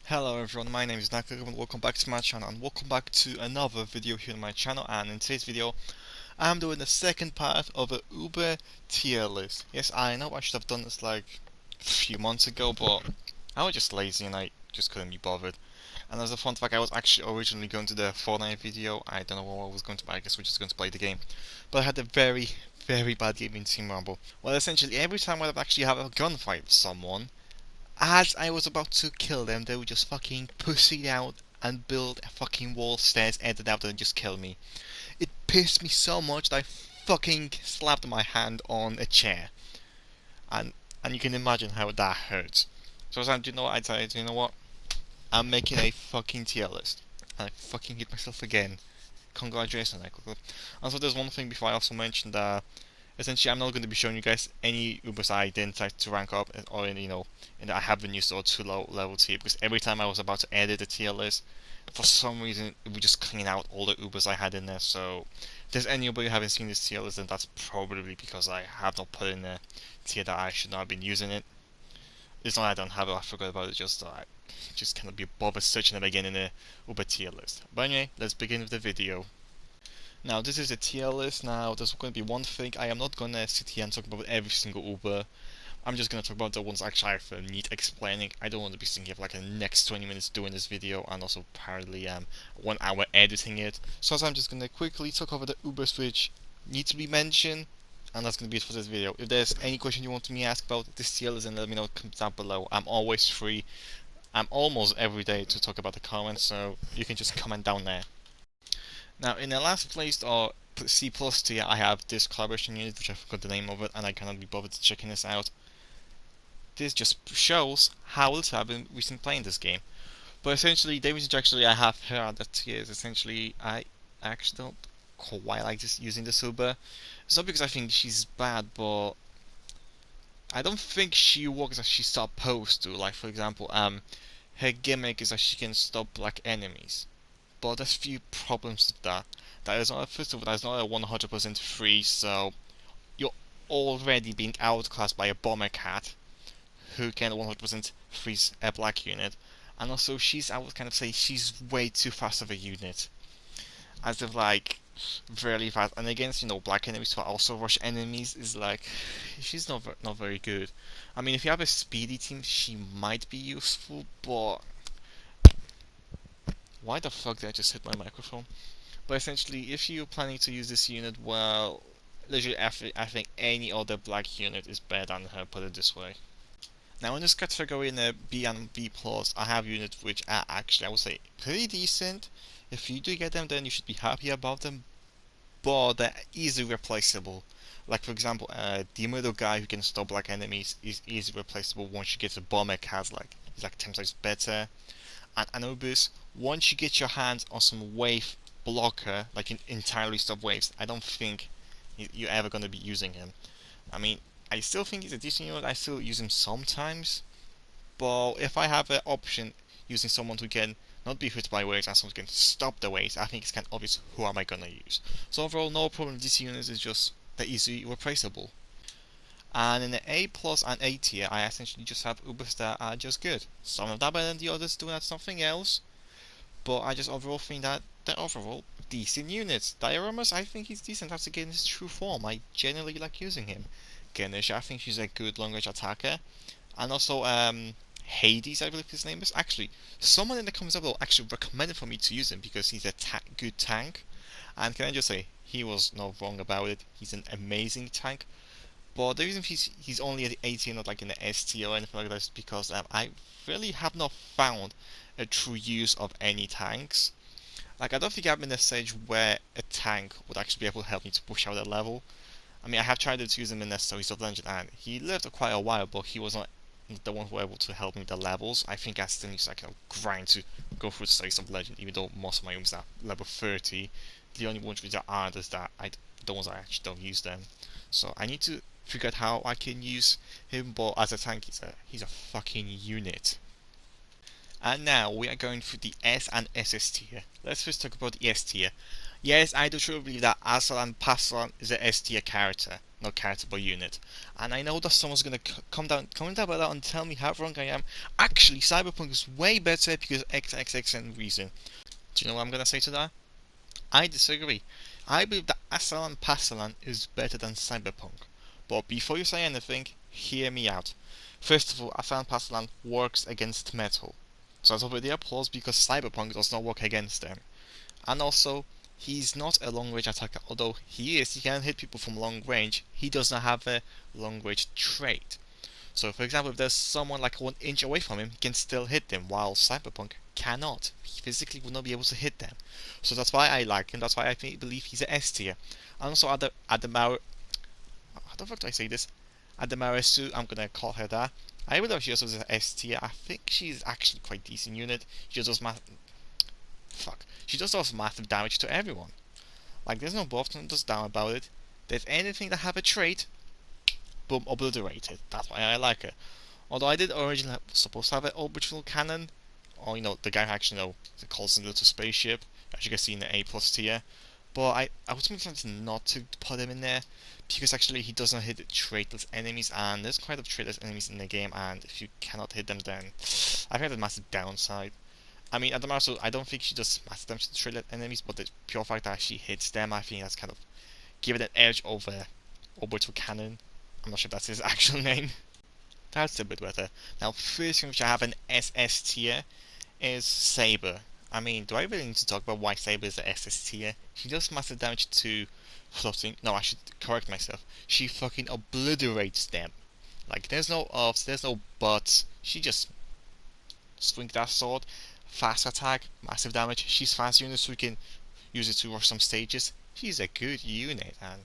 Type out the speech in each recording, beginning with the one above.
Hello everyone, my name is Naka and welcome back to my channel and welcome back to another video here on my channel. And in today's video I'm doing the second part of a Uber tier list. Yes, I know I should have done this like a few months ago, but I was just lazy and I just couldn't be bothered. And as a fun fact, I was actually originally going to the Fortnite video. I don't know what I was going to buy, I guess we're just going to play the game. But I had a very bad game in Team Rumble. Well, essentially every time I'd actually have a gunfight with someone, as I was about to kill them, they would just fucking pussy out and build a fucking wall, stairs, edit out and just kill me. It pissed me so much that I fucking slapped my hand on a chair. And you can imagine how that hurts. So I was like, you know what, I decided, you know what? I'm making a fucking tier list. And I fucking hit myself again. Congratulations, I Also, there's one thing before I also mentioned that essentially I'm not going to be showing you guys any Ubers I didn't try to rank up or any, and I haven't used or too low level tier, because every time I was about to edit the tier list, for some reason it would just clean out all the Ubers I had in there. So if there's anybody who haven't seen this tier list, then that's probably because I have not put in a tier that I should not have been using it. It's not that I don't have it, I forgot about it, just I just cannot be bothered searching it again in the Uber tier list. But anyway, let's begin with the video. Now this is a tier list. Now there's going to be one thing, I am not going to sit here and talk about every single Uber. I'm just going to talk about the ones actually I need explaining. I don't want to be sitting here for like the next 20 minutes doing this video and also apparently 1 hour editing it. So I'm just going to quickly talk over the Ubers which need to be mentioned, and that's going to be it for this video. If there's any question you want me to ask about this tier list, then let me know down below. I'm always free. I'm almost every day to talk about the comments, so you can just comment down there. Now, in the last place or C plus tier, I have this collaboration unit, which I forgot the name of it, and I cannot be bothered to checking this out. This just shows how little I've been recently playing this game. But essentially, the reason actually I have her at that tier is essentially I actually don't quite like just using the Sabre. It's not because I think she's bad, but I don't think she works as she's supposed to. Like for example, her gimmick is that she can stop black enemies. But there's few problems with that. That is not, first of all, that is not a 100% free, so you're already being outclassed by a bomber cat who can 100% freeze a black unit. And also, I would kind of say she's way too fast of a unit. As if like, really fast. And against, black enemies who also rush enemies is like, she's not very good. I mean, if you have a speedy team, she might be useful, but why the fuck did I just hit my microphone? But essentially, if you're planning to use this unit, well, literally, I think any other black unit is better than her, put it this way. Now, in this category, in the B and B+, I have units which are actually, I would say, pretty decent. If you do get them, then you should be happy about them, but they're easily replaceable. Like, for example, the middle guy who can stop black enemies is easily replaceable once you get a bomber cat, he's like 10 times better. And Anubis, once you get your hands on some wave blocker, like entirely stop waves, I don't think you're ever going to be using him. I mean, I still think he's a decent unit, I still use him sometimes, but if I have an option using someone who can not be hit by waves and someone who can stop the waves, I think it's kind of obvious who am I going to use. So overall, no problem with these units, is just they're easily replaceable. And in the A plus and A tier, I essentially just have Ubers that are just good. Some of that better than the others, doing that something else. But I just overall think that they're overall decent units. Dioramas, I think he's decent. That's again his true form. I generally like using him. Ganesh, I think she's a good long range attacker. And also, Hades, I believe his name is. Actually, someone in the comments below actually recommended for me to use him because he's a good tank. And can I just say, he was not wrong about it. He's an amazing tank. But the reason he's only at the A tier, not like in the S tier or anything like that, is because I really have not found a true use of any tanks. Like, I don't think I'm in a stage where a tank would actually be able to help me to push out a level. I mean, I have tried to use him in the Stories of Legend, and he lived quite a while, but he was not the one who was able to help me with the levels. I think I still need to like, grind to go through Stories of Legend, even though most of my rooms are level 30. The only ones which aren't is that the ones I actually don't use them. So I need to figure out how I can use him, but as a tank, he's a fucking unit. And now we are going through the S and SS tier. Let's first talk about the S tier. Yes, I do truly believe that Aslan Paslan is an S tier character. no character unit. And I know that someone's gonna comment down below and tell me how wrong I am. Actually, Cyberpunk is way better because XXX and reason. Do you know what I'm gonna say to that? I disagree. I believe that Aslan Pasalan is better than Cyberpunk. But before you say anything, hear me out. First of all, Aslan Pasalan works against metal. So that's already a plus because Cyberpunk does not work against them. And also, he's not a long range attacker, although he can hit people from long range, he does not have a long range trait. So for example, if there's someone like 1 inch away from him, he can still hit them, while Cyberpunk cannot. He physically would not be able to hit them. So that's why I like him, that's why I believe he's an S tier. And also Adamaru, how the fuck do I say this? Adamarasu, I'm gonna call her that. I believe she also is an S tier. I think she's actually quite decent unit. She does massive damage to everyone. Like there's no buff, nothing does down about it. There's anything that have a trait, boom, obliterated. That's why I like her. Although I did originally supposed to have an orbital cannon, or the guy who actually calls it a little spaceship, as you can see in the A+ tier. But I was thinking not to put him in there because actually he doesn't hit traitless enemies, and there's quite a traitless enemies in the game, and if you cannot hit them, then I think that's a massive downside. I mean, at the moment, I don't think she does massive damage to traitless enemies, but the pure fact that she hits them, I think that's kind of give it an edge over orbital cannon. I'm not sure if that's his actual name. That's a bit better. Now, first thing which I have an SS tier is Sabre. I mean, do I really need to talk about why Sabre is an SS tier? She does massive damage to floating. No, I should correct myself. She fucking obliterates them. Like, there's no offs, there's no buts. She just swings that sword. Fast attack, massive damage. She's fast unit, so we can use it to rush some stages. She's a good unit, and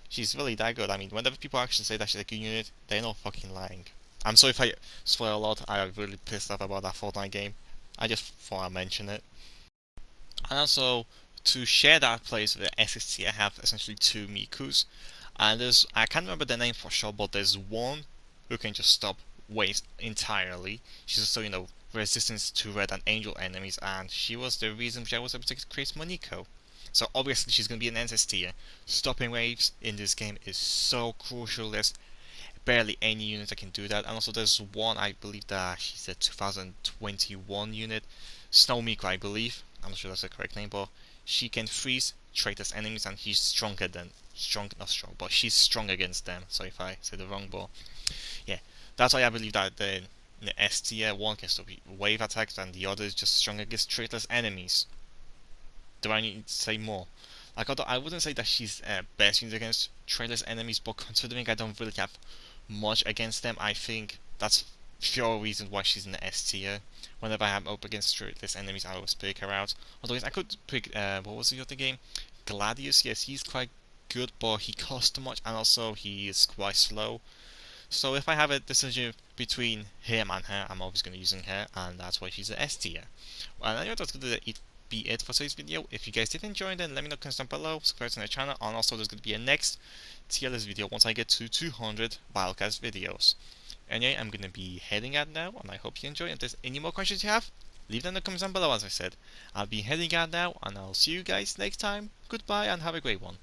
she's really that good. I mean, whenever people actually say that she's a good unit, they're not fucking lying. I'm sorry if I swear a lot. I'm really pissed off about that Fortnite game. I just thought I'd mention it. And also, to share that place with the SST, I have essentially 2 Mikus. And I can't remember the name for sure, but there's one who can just stop waste entirely. She's also, resistance to red and angel enemies, and she was the reason which I was able to create Moniko. So obviously she's going to be an SS tier. Stopping waves in this game is so crucial. There's barely any unit that can do that. And also there's one, I believe that she's a 2021 unit, Snow Miko, I believe. I'm not sure that's the correct name, but she can freeze traitorous enemies, and she's but she's strong against them. So if I said the wrong, but yeah, that's why I believe that the S tier one can stop wave attacks, and the other is just strong against traitorous enemies. Do I need to say more? Like, although I wouldn't say that she's best unit against traitorous enemies, but considering I don't really have much against them, I think that's pure reason why she's in the S tier. Whenever I'm up against traitorous enemies, I always pick her out. Although I could pick, what was the other game? Gladius, yes, he's quite good, but he costs too much, and also he is quite slow. So if I have a decision between him and her, I'm always going to be using her, and that's why she's an S tier. Well, anyway, that's going to be it for today's video. If you guys did enjoy, then let me know in the comments down below, subscribe to the channel, and also there's going to be a next tier list video once I get to 200 Wildcast videos. Anyway, I'm going to be heading out now, and I hope you enjoy. If there's any more questions you have, leave them in the comments down below. As I said, I'll be heading out now, and I'll see you guys next time. Goodbye, and have a great one.